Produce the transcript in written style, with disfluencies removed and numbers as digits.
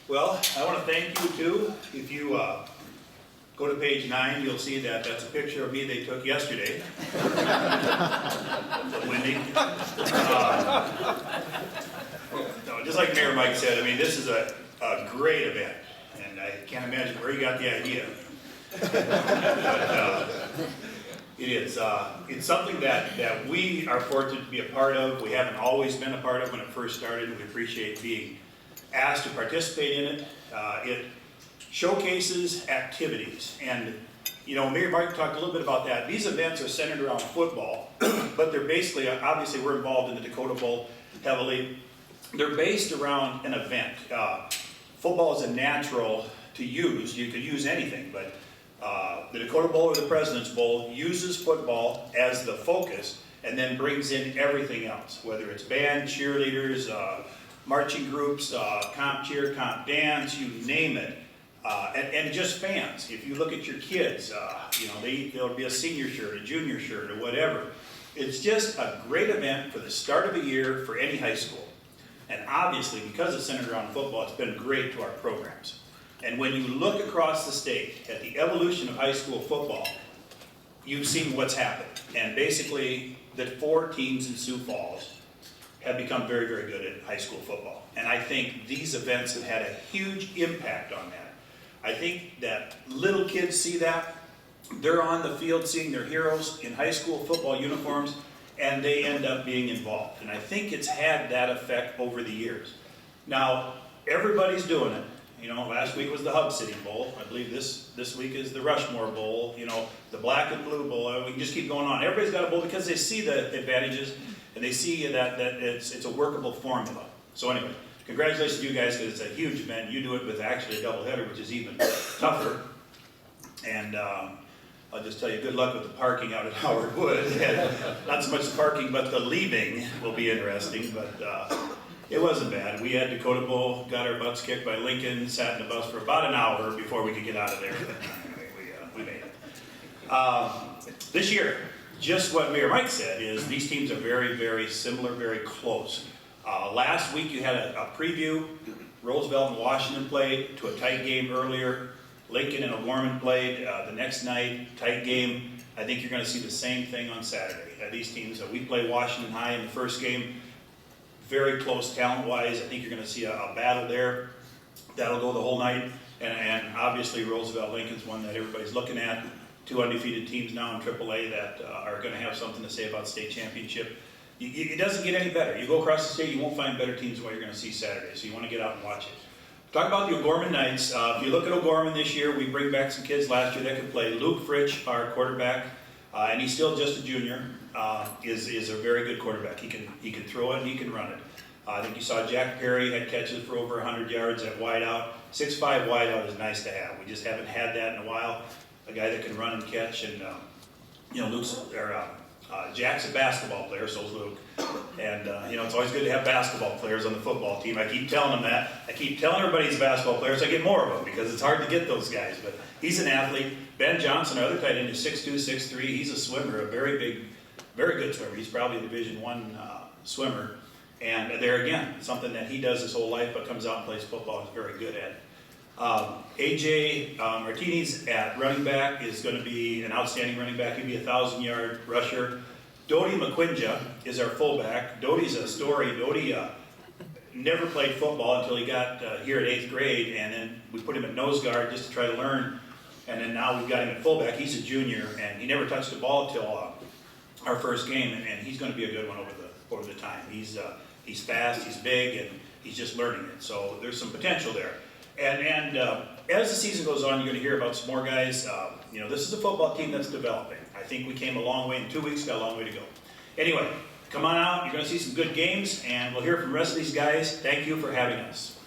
Well, I want to thank you too. If you go to page 9, you'll see that that's a picture of me they took yesterday. Windy. No, just like Mayor Mike said, I mean, this is a great event, and I can't imagine where he got the idea. But, it is. It's something that we are fortunate to be a part of. We haven't always been a part of when it first started. We appreciate being asked to participate in it. It showcases activities, and you know, Mayor Mike talked a little bit about that. These events are centered around football, but they're basically, obviously we're involved in the Dakota Bowl heavily. They're based around an event. Football is a natural to use. You could use anything, but the Dakota Bowl or the President's Bowl uses football as the focus and then brings in everything else, whether it's band, cheerleaders, marching groups, comp cheer, comp dance, you name it. And just fans. If you look at your kids, you know, there'll be a senior shirt, a junior shirt, or whatever. It's just a great event for the start of a year for any high school. And obviously, because it's centered around football, it's been great to our programs. And when you look across the state at the evolution of high school football, you've seen what's happened. And basically, the 4 teams in Sioux Falls have become very, very good at high school football. And I think these events have had a huge impact on that. I think that little kids see that. They're on the field seeing their heroes in high school football uniforms, and they end up being involved. And I think it's had that effect over the years. Now, everybody's doing it. You know, last week was the Hub City Bowl. I believe this week is the Rushmore Bowl, you know, the Black and Blue Bowl. We can just keep going on. Everybody's got a bowl because they see the advantages, and they see that it's a workable formula. So anyway, congratulations to you guys, because it's a huge event. You do it with actually a doubleheader, which is even tougher. And I'll just tell you, good luck with the parking out at Howard Wood. And not so much the parking, but the leaving will be interesting. But it wasn't bad. We had Dakota Bowl, got our butts kicked by Lincoln, sat in the bus for about an hour before we could get out of there. We made it. This year, just what Mayor Mike said is these teams are very, very similar, very close. Last week you had a preview. Roosevelt and Washington played to a tight game earlier. Lincoln and O'Gorman played the next night, tight game. I think you're going to see the same thing on Saturday. These teams, we play Washington High in the first game. Very close talent-wise. I think you're going to see a battle there. That'll go the whole night. And obviously Roosevelt-Lincoln's one that everybody's looking at. 2 undefeated teams now in AAA that are going to have something to say about state championship. It doesn't get any better. You go across the state, you won't find better teams than what you're going to see Saturday. So you want to get out and watch it. Talk about the O'Gorman Knights. If you look at O'Gorman this year, we bring back some kids last year that could play. Luke Fritsch, our quarterback, and he's still just a junior, is a very good quarterback. He can throw it and he can run it. I think you saw Jack Perry had catches for over 100 yards at wideout. 6'5" wideout is nice to have. We just haven't had that in a while. A guy that can run and catch, and you know, Jack's a basketball player, so is Luke. And you know, it's always good to have basketball players on the football team. I keep telling them that. I keep telling everybody he's a basketball player, so I get more of them because it's hard to get those guys. But he's an athlete. Ben Johnson, our other tight end, is 6'2", 6'3". He's a swimmer, a very big, very good swimmer. He's probably a Division I swimmer. And there again, something that he does his whole life, but comes out and plays football and is very good at. AJ Martinez at running back is going to be an outstanding running back. He'll be a 1,000-yard rusher. Dodie McQuinja is our fullback. Dodie's a story. Dodie never played football until he got here at 8th grade, and then we put him at nose guard just to try to learn. And then now we've got him at fullback. He's a junior, and he never touched the ball until our first game, and he's going to be a good one over the time. He's fast, he's big, and he's just learning it. So there's some potential there. And as the season goes on, you're going to hear about some more guys. You know, this is a football team that's developing. I think we came a long way in 2 weeks, got a long way to go. Anyway, come on out. You're going to see some good games, and we'll hear from the rest of these guys. Thank you for having us.